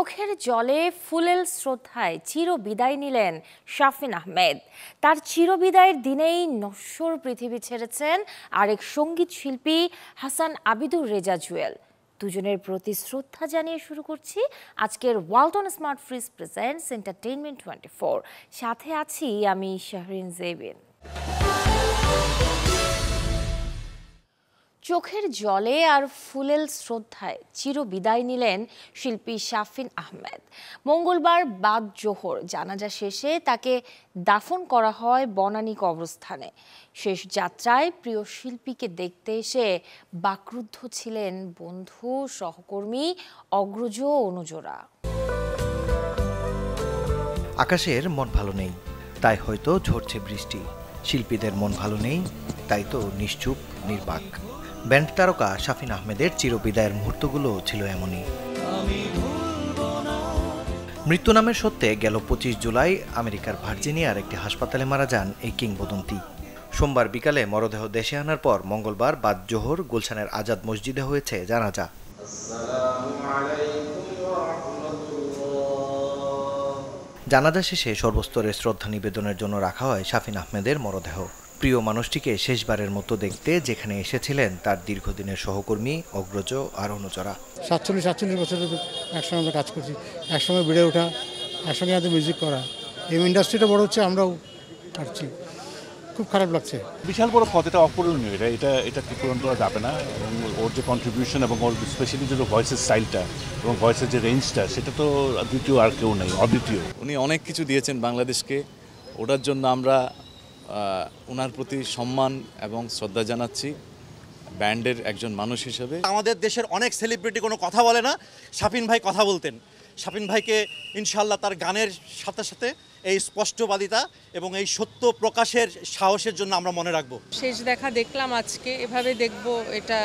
চোখের জলে ফুলেল শ্রদ্ধায় চিরবিদায় নিলেন শাফিন আহমেদ। তার চিরবিদায়ের দিনেই নশ্বর পৃথিবী ছেড়েছেন আরেক সঙ্গীত শিল্পী হাসান আবিদুর রেজা জুয়েল। দুজনের প্রতি শ্রদ্ধা জানিয়ে শুরু করছি আজকের Walton smart fridge presents entertainment 24। সাথে আছি আমি শাহরিন জেবিন। চোখের জলে আর ফুলেল শ্রদ্ধায় চিরবিদায় নিলেন শিল্পী শাফিন আহমেদ। মঙ্গলবার বাদ জোহর জানাজা শেষে তাকে দাফন করা হয় বনানী কবরস্থানে। শেষ যাত্রায় প্রিয় শিল্পীকে দেখতে এসে বাকরুদ্ধ ছিলেন বন্ধু, সহকর্মী, অগ্রজ, অনুজরা। আকাশের মন ভালো নেই, তাই হয়তো ঝরছে বৃষ্টি। শিল্পীদের মন ভালো নেই, তাই তো নিশ্চুপ নির্বাক। ব্যান্ড তারকা শাফিন আহমেদের চিরবিদায়ের মুহূর্তগুলো ছিল এমনই। মৃত্যু নামের সত্ত্বে গেল 25 জুলাই আমেরিকার ভার্জিনিয়ার একটি হাসপাতালে মারা যান এই কিংবদন্তি। সোমবার বিকালে মরদেহ দেশে আনার পর মঙ্গলবার বাদ জোহর গুলশানের আজাদ মসজিদে হয়েছে জানাজা। জানাজা শেষে সর্বস্তরের শ্রদ্ধা নিবেদনের জন্য রাখা হয় শাফিন আহমেদের মরদেহ। প্রিয় মানুষটিকে শেষবারের মতো দেখতে যেখানে এসেছিলেন তার দীর্ঘদিনের সহকর্মী, অগ্রজ আর অনুচরা। 47 বছর একসঙ্গে আমরা কাজ করছি, একসঙ্গে বেড়ে ওঠা, একসঙ্গে আমাদের মিউজিক করা। এই ইন্ডাস্ট্রিটা বড় হচ্ছে, আমরাও পারছি। খুব খারাপ লাগছে। বিশাল বড় ক্ষতিটা অপূরণীয়, এটা কি পূরণ করা যাবে না। এবং ওর যে কন্ট্রিবিউশন এবং ওর স্পেশালি যে ভয়েসের স্টাইলটা এবং ভয়েসের যে রেঞ্জটা, সেটা তো দ্বিতীয় আর কেউ নেই, অদ্বিতীয়। উনি অনেক কিছু দিয়েছেন বাংলাদেশকে, ওটার জন্য আমরা ওনার প্রতি সম্মান এবং শ্রদ্ধা জানাচ্ছি ব্যান্ডের একজন মানুষ হিসেবে। আমাদের দেশের অনেক সেলিব্রিটি কোনো কথা বলে না, শাফিন ভাই কথা বলতেন। শাফিন ভাইকে ইনশাল্লাহ তার গানের সাথে সাথে এই স্পষ্টবাদিতা এবং এই সত্য প্রকাশের সাহসের জন্য আমরা মনে রাখবো। শেষ দেখা দেখলাম আজকে, এভাবে দেখব এটা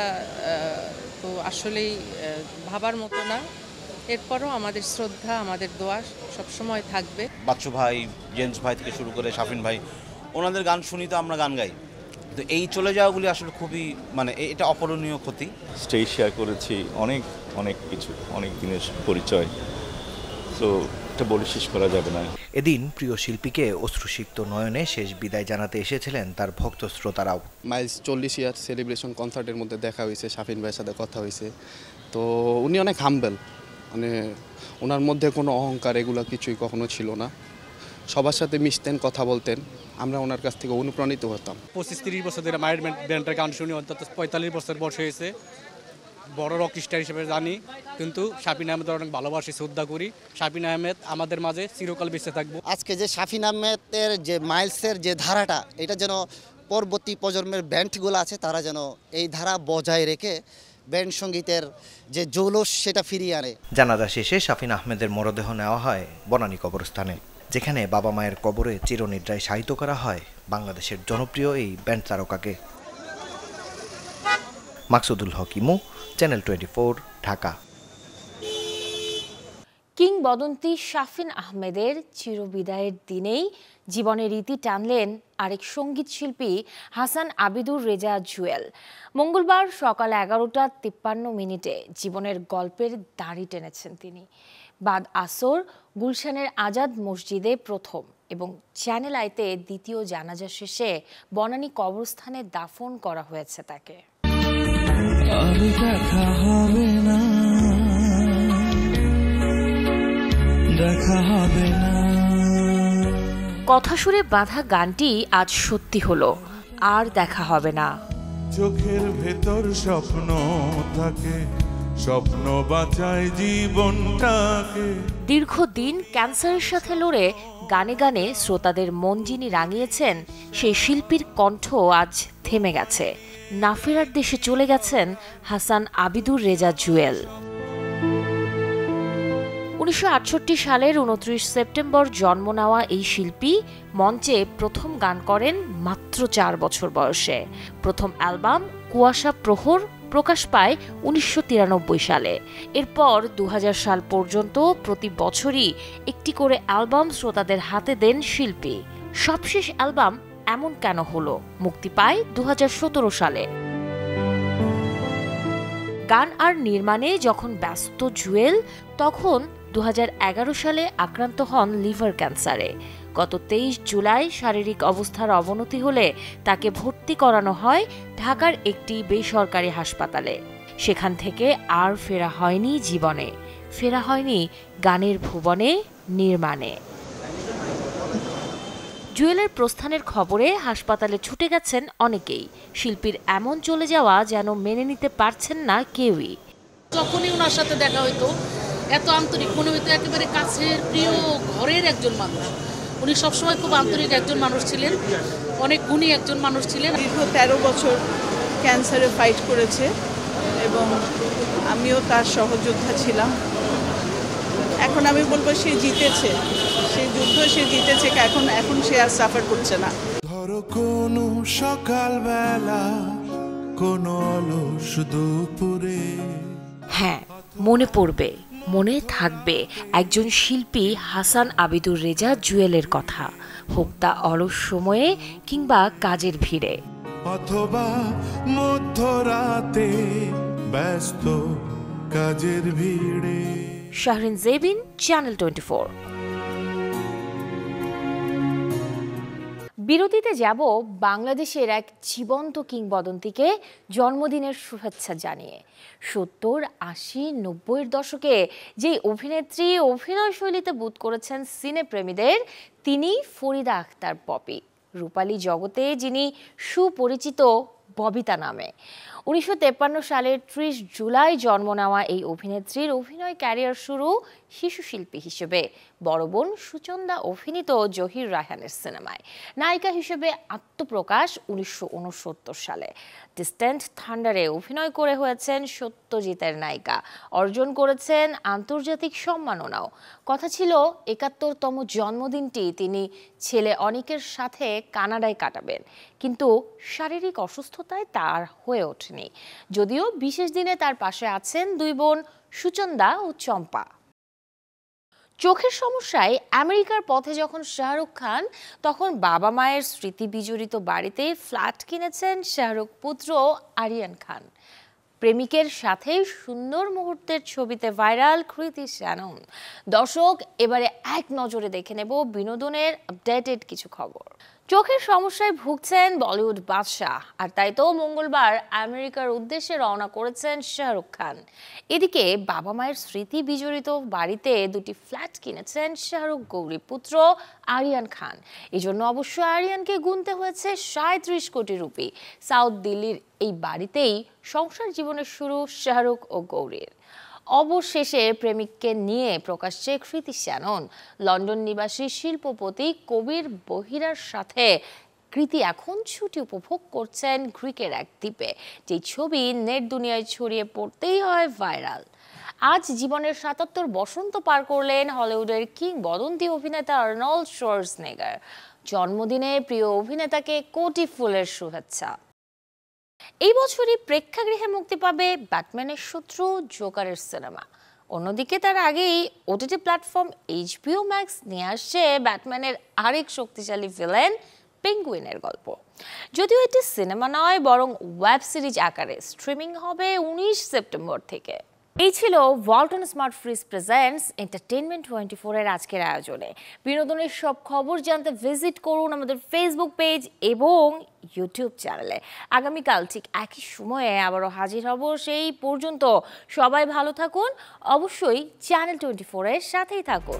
তো আসলেই ভাবার মতো না। এরপরও আমাদের শ্রদ্ধা, আমাদের দোয়া সবসময় থাকবে। বাচ্চু ভাই, জেমস ভাই থেকে শুরু করে শাফিন ভাই, ওনাদের গান শুনি তো আমরা গান গাই। তো এই চলে যাওয়াগুলি আসলে খুবই এটা অপূরণীয় ক্ষতি। স্টেজ শেয়ার করেছি, অনেক কিছু, অনেক দিনের পরিচয়, তো এটা বলে শেষ করা যাবে না। এদিন প্রিয় শিল্পীকে অশ্রুসিক্ত নয়নে শেষ বিদায় জানাতে এসেছিলেন তার ভক্ত শ্রোতারাও। মাইলস 40 ইয়ার সেলিব্রেশন কনসার্টের মধ্যে দেখা হয়েছে, শাফিন ভাইয়ের সাথে কথা হয়েছে। তো উনি অনেক হাম্বেল, ওনার মধ্যে কোনো অহংকার এগুলো কিছুই কখনো ছিল না। সবার সাথে মিশতেন, কথা বলতেন, আমরা ওনার কাছ থেকে অনুপ্রাণিত হতাম। 25-30 বছর ধরে মায়ের ব্যান্ডের গান শুনি, অন্তত 45 বছর বয়স হয়েছে। বড় রক স্টার হিসেবে জানি, কিন্তু শাফিন আহমেদ অনেক ভালোবাসি, শ্রদ্ধা করি। শাফিন আহমেদ আমাদের মাঝে চিরকাল বেঁচে থাকবো। আজকে যে শাফিন আহমেদের যে মাইলসের যে ধারাটা, এটা যেন পরবর্তী প্রজন্মের ব্যান্ডগুলো আছে তারা যেন এই ধারা বজায় রেখে ব্যান্ড সঙ্গীতের যে জৌলস সেটা ফিরিয়ে আনে। জানাজা শেষে শাফিন আহমেদের মরদেহ নেওয়া হয় বনানী কবরস্থানে, যেখানে বাবা মায়ের কবরে চিরনিদ্রায় শায়িত করা হয় বাংলাদেশের জনপ্রিয় এই ব্যান্ড তারকাকে। মাকসুদুল হক ইমু, চ্যানেল 24, ঢাকা। কিংবদন্তি শাফিন আহমেদের চিরবিদায়ের দিনেই জীবনের রীতি টানলেন আরেক সঙ্গীত শিল্পী হাসান আবিদুর রেজা জুয়েল। মঙ্গলবার সকাল 11:53 জীবনের গল্পের দাড়ি টেনেছেন তিনি। বাদ আসর গুলশানের আজাদ মসজিদে প্রথম এবং চ্যানেল আইতে দ্বিতীয় জানাজা শেষে বনানী কবরস্থানে দাফন করা হয়েছে তাকে। কথা সুরে বাঁধা গানটি আজ সত্যি হলো, আর দেখা হবে না। চোখের ভেতর স্বপ্ন থাকে, স্বপ্ন বাঁচায় জীবনটাকে। দীর্ঘদিন ক্যান্সারের সাথে লড়ে গানে গানে শ্রোতাদের মন যিনি রাঙিয়েছেন, সেই শিল্পীর কণ্ঠ আজ থেমে গেছে। না ফেরার দেশে চলে গেছেন হাসান আবিদুর রেজা জুয়েল। 1968 সালের 29 সেপ্টেম্বর জন্ম নেওয়া এই শিল্পী মঞ্চে প্রথম গান করেন মাত্র 4 বছর বয়সে। প্রথম অ্যালবাম কুয়াশা প্রহর প্রকাশ পায় 1993 সালে। এরপর 2000 সাল পর্যন্ত প্রতি বছরই একটি করে অ্যালবাম শ্রোতাদের হাতে দেন শিল্পী। সবশেষ অ্যালবাম এমন কেন হলো মুক্তি পায় 2017 সালে। গান আর নির্মাণে যখন ব্যস্ত জুয়েল, তখন 2011 সালে আক্রান্ত হন লিভার ক্যান্সারে। গত 23 জুলাই শারীরিক অবস্থার অবনতি হলে তাকে ভর্তি করানো হয় ঢাকার একটি বেসরকারি হাসপাতালে। সেখান থেকে আর ফেরা হয়নি জীবনে, ফেরা হয়নি গানের ভুবনে, নির্মাণে। জুয়েলের প্রস্থানের খবরে হাসপাতালে ছুটে গেছেন অনেকেই। শিল্পীর এমন চলে যাওয়া যেন মেনে নিতে পারছেন না কেউই। যখনই ওনার সাথে দেখা হইতো এত আন্তরিক মনে হইতো, একেবারে কাছের প্রিয় ঘরের একজন মানুষ। উনি সবসময় খুব আন্তরিক একজন মানুষ ছিলেন, অনেক গুণী একজন মানুষ ছিলেন। দীর্ঘ 13 বছর ক্যান্সারে ফাইট করেছে এবং আমিও তার সহযোদ্ধা ছিলাম। এখন আমি বলবো সে জিতেছে, সেই যুদ্ধ সে জিতেছে, এখন সে আর সাফার করছে না। ধরো কোনো সকালবেলা কোনো অলস দুপুরে, হ্যাঁ, মনে পড়বে, মনে থাকবে একজন শিল্পী হাসান আবিদুর রেজা জুয়েলের কথা, হোক তা অলস সময়ে কিংবা কাজের ভিড়ে, অথবা মধ্যরাতে ব্যস্ত কাজের ভিড়ে। শাহরিন জেবিন, চ্যানেল 24। বিরতিতে যাব বাংলাদেশের এক জীবন্ত কিংবদন্তিকে জন্মদিনের শুভেচ্ছা জানিয়ে। 70, 80, 90-এর দশকে যে অভিনেত্রী অভিনয় শৈলীতে বুঁদ করেছেন সিনেপ্রেমীদের, তিনি ফরিদা আক্তার পপি। রূপালী জগতে যিনি সুপরিচিত ববিতা নামে। 1953 সালের 30 জুলাই জন্ম নেওয়া এই অভিনেত্রীর অভিনয় ক্যারিয়ার শুরু শিশু শিল্পী হিসেবে বড় বোন সুচন্দা অভিনীত জহির রায়হানের সিনেমায়। নায়িকা হিসেবে আত্মপ্রকাশ 1969 সালে। ডিস্ট্যান্ট থান্ডারে অভিনয় করে হয়েছেন সত্যজিতের নায়িকা, অর্জন করেছেন আন্তর্জাতিক সম্মাননাও। কথা ছিল 71তম জন্মদিনটি তিনি ছেলে অনিকের সাথে কানাডায় কাটাবেন, কিন্তু শারীরিক অসুস্থতায় তার হয়ে ওঠেনি। যদিও বিশেষ দিনে তার পাশে আছেন দুই বোন সুচন্দা ও চম্পা। চোখের সমস্যায় আমেরিকার পথে যখন শাহরুখ খান, তখন বাবা মায়ের স্মৃতি বিজড়িত বাড়িতে ফ্ল্যাট কিনেছেন শাহরুখ পুত্র আরিয়ান খান। প্রেমিকের সাথে সুন্দর মুহূর্তের ছবিতে ভাইরাল কৃতি শ্যানন। দর্শক, এবারে এক নজরে দেখে নেব বিনোদনের আপডেটেড কিছু খবর। চোখের সমস্যায় ভুগছেন বলিউড বাদশাহ, আর তাই তো মঙ্গলবার আমেরিকার উদ্দেশ্যে রওনা করেছেন শাহরুখ খান। এদিকে বাবা মায়ের স্মৃতি বিজড়িত বাড়িতে দুটি ফ্ল্যাট কিনেছেন শাহরুখ গৌরী পুত্র আরিয়ান খান। এজন্য অবশ্য আরিয়ানকে গুনতে হয়েছে 37 কোটি রুপি। সাউথ দিল্লির এই বাড়িতেই সংসার জীবনের শুরু শাহরুখ ও গৌরীর। অবশেষে প্রেমিককে নিয়ে প্রকাশ্যে কৃতি শ্যানন। লন্ডন নিবাসী শিল্পপতি কবির বহিরার সাথে কৃতি এখন ছুটি উপভোগ করছেন গ্রিকের এক দ্বীপে, যে ছবি নেট দুনিয়ায় ছড়িয়ে পড়তেই হয় ভাইরাল। আজ জীবনের 77 বসন্ত পার করলেন হলিউডের কিংবদন্তি অভিনেতা আর্নল্ড শোয়ার্জনেগার। জন্মদিনে প্রিয় অভিনেতাকে কোটি ফুলের শুভেচ্ছা। এই বছরই প্রেক্ষাগৃহে মুক্তি পাবে ব্যাটম্যানের শত্রু জোকারের সিনেমা। অন্যদিকে তার আগেই ওটিটি প্ল্যাটফর্ম HBO ম্যাক্স নিয়ে আসছে ব্যাটম্যানের আরেক শক্তিশালী ভিলেন পেঙ্গুইনের গল্প। যদিও এটি সিনেমা নয়, বরং ওয়েব সিরিজ আকারে স্ট্রিমিং হবে 19 সেপ্টেম্বর থেকে। এই ছিল Walton smart fridge presents entertainment 24 এর আজকের আয়োজনে। বিনোদনের সব খবর জানতে ভিজিট করুন আমাদের ফেসবুক পেজ এবং ইউটিউব চ্যানেলে। আগামীকাল ঠিক একই সময়ে আবারও হাজির হব। সেই পর্যন্ত সবাই ভালো থাকুন, অবশ্যই চ্যানেল 24 এর সাথেই থাকুন।